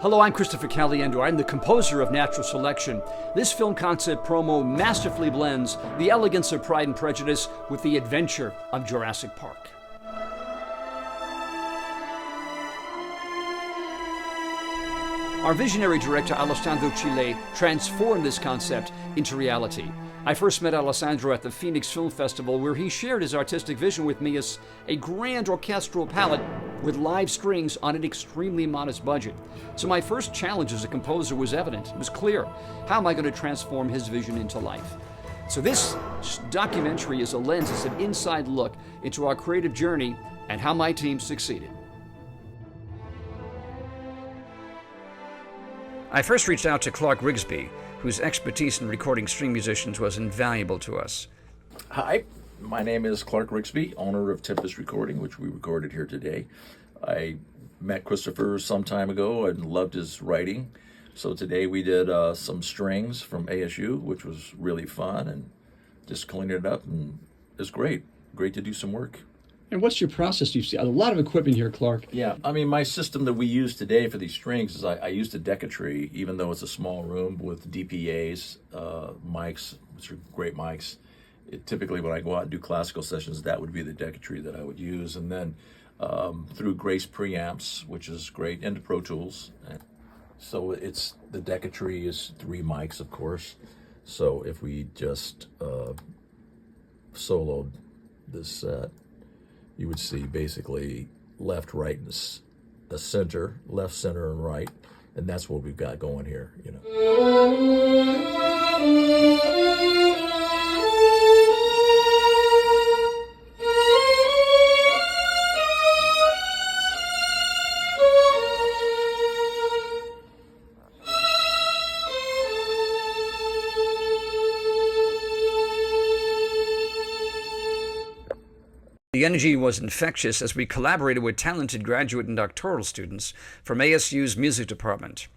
Hello, I'm Christopher Caliendo. I'm the composer of Natural Selection. This film concept promo masterfully blends the elegance of Pride and Prejudice with the adventure of Jurassic Park. Our visionary director, Alessandro Chille, transformed this concept into reality. I first met Alessandro at the Phoenix Film Festival, where he shared his artistic vision with me as a grand orchestral palette with live strings on an extremely modest budget. So my first challenge as a composer was evident. It was clear. How am I going to transform his vision into life? So this documentary is a lens, it's an inside look into our creative journey and how my team succeeded. I first reached out to Clark Rigsby, whose expertise in recording string musicians was invaluable to us. Hi, my name is Clark Rigsby, owner of Tempest Recording, which we recorded here today. I met Christopher some time ago and loved his writing. So today we did some strings from ASU, which was really fun, and just cleaned it up, and it's great. Great to do some work. And what's your process? You see a lot of equipment here, Clark. Yeah, I mean, my system that we use today for these strings is I used a Decatree, even though it's a small room with DPAs, mics, which are great mics. Typically, when I go out and do classical sessions, that would be the Decatree that I would use. And then through Grace preamps, which is great, into Pro Tools. So it's the Decatree is 3 mics, of course. So if we just soloed this set, you would see basically left, right, and the center, left, center, and right, and that's what we've got going here, you know. The energy was infectious as we collaborated with talented graduate and doctoral students from ASU's music department.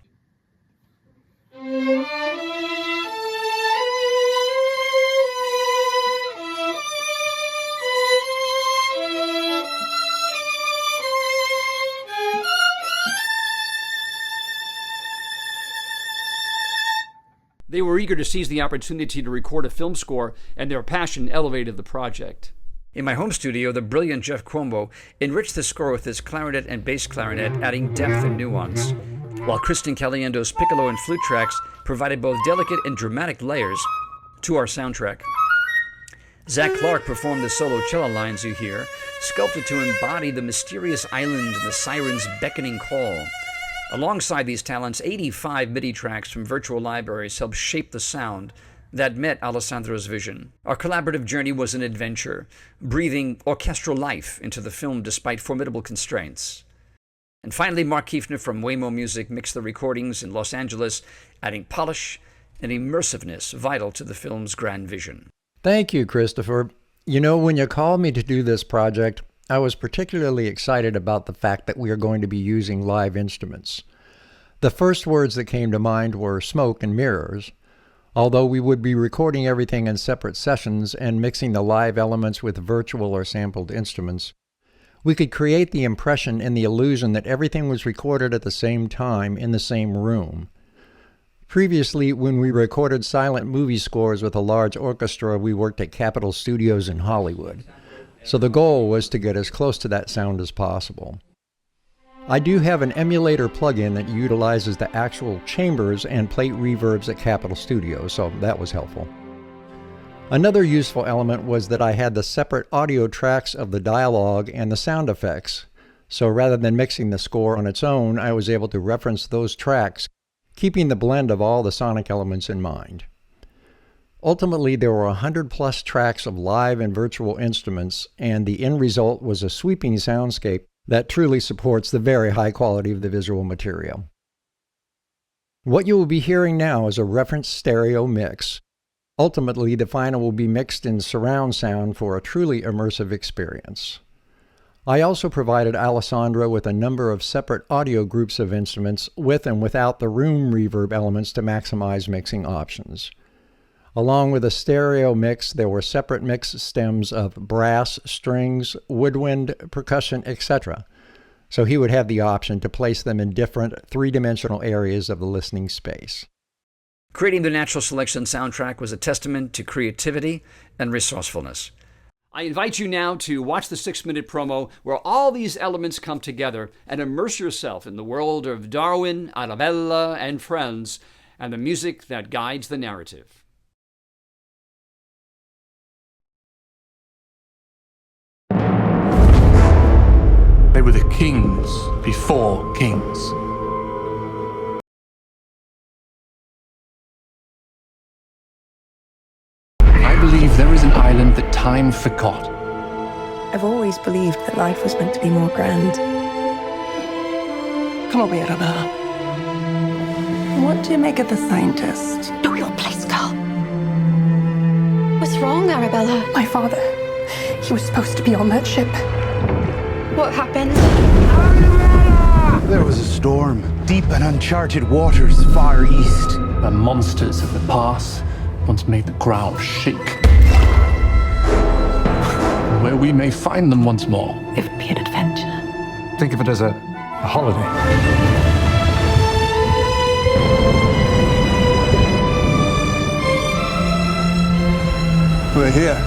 They were eager to seize the opportunity to record a film score, and their passion elevated the project. In my home studio, the brilliant Jeff Cuomo enriched the score with his clarinet and bass clarinet, adding depth and nuance, while Kristen Caliendo's piccolo and flute tracks provided both delicate and dramatic layers to our soundtrack. Zach Clark performed the solo cello lines you hear, sculpted to embody the mysterious island and the siren's beckoning call. Alongside these talents, 85 MIDI tracks from virtual libraries helped shape the sound that met Alessandro's vision. Our collaborative journey was an adventure, breathing orchestral life into the film despite formidable constraints. And finally, Mark Kiefner from Waymo Music mixed the recordings in Los Angeles, adding polish and immersiveness vital to the film's grand vision. Thank you, Christopher. You know, when you called me to do this project, I was particularly excited about the fact that we are going to be using live instruments. The first words that came to mind were smoke and mirrors. Although we would be recording everything in separate sessions and mixing the live elements with virtual or sampled instruments, we could create the impression and the illusion that everything was recorded at the same time in the same room. Previously, when we recorded silent movie scores with a large orchestra, we worked at Capitol Studios in Hollywood. So the goal was to get as close to that sound as possible. I do have an emulator plugin that utilizes the actual chambers and plate reverbs at Capitol Studios, so that was helpful. Another useful element was that I had the separate audio tracks of the dialogue and the sound effects, so rather than mixing the score on its own, I was able to reference those tracks, keeping the blend of all the sonic elements in mind. Ultimately, there were 100+ tracks of live and virtual instruments, and the end result was a sweeping soundscape that truly supports the very high quality of the visual material. What you will be hearing now is a reference stereo mix. Ultimately, the final will be mixed in surround sound for a truly immersive experience. I also provided Alessandro with a number of separate audio groups of instruments with and without the room reverb elements to maximize mixing options. Along with a stereo mix, there were separate mix stems of brass, strings, woodwind, percussion, etc. So he would have the option to place them in different three-dimensional areas of the listening space. Creating the natural selection soundtrack was a testament to creativity and resourcefulness. I invite you now to watch the 6-minute promo where all these elements come together and immerse yourself in the world of Darwin, Arabella, and friends, and the music that guides the narrative. They were the kings before kings. I believe there is an island that time forgot. I've always believed that life was meant to be more grand. Come over here, Arabella. What do you make of the scientist? Know your place, girl. What's wrong, Arabella? My father. He was supposed to be on that ship. What happened? There was a storm, deep and uncharted waters far east. The monsters of the past once made the ground shake. Where we may find them once more. It would be an adventure. Think of it as a holiday. We're here.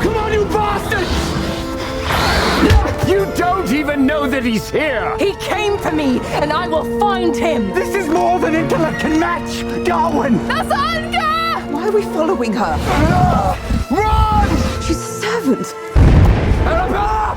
Come on, you bastard! You don't even know that he's here! He came for me, and I will find him! This is more than intellect can match! Darwin! Alessandro! Why are we following her? Run! She's a servant. Arabella!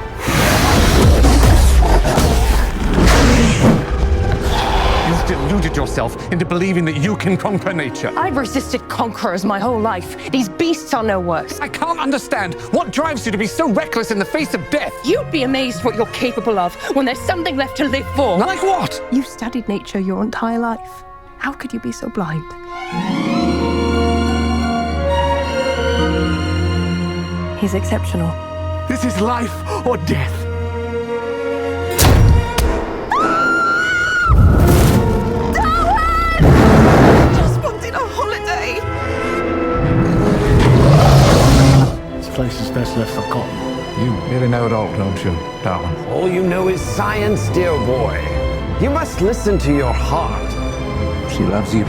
You've deluded yourself into believing that you can conquer nature. I've resisted conquerors my whole life. These beasts are no worse. I can't understand what drives you to be so reckless in the face of death. You'd be amazed what you're capable of when there's something left to live for. Like what? You've studied nature your entire life. How could you be so blind? He's exceptional. This is life or death. Just wanted a holiday. This place is best left forgotten. You really know it all, don't you, Darwin? All you know is science, dear boy. You must listen to your heart. She loves you.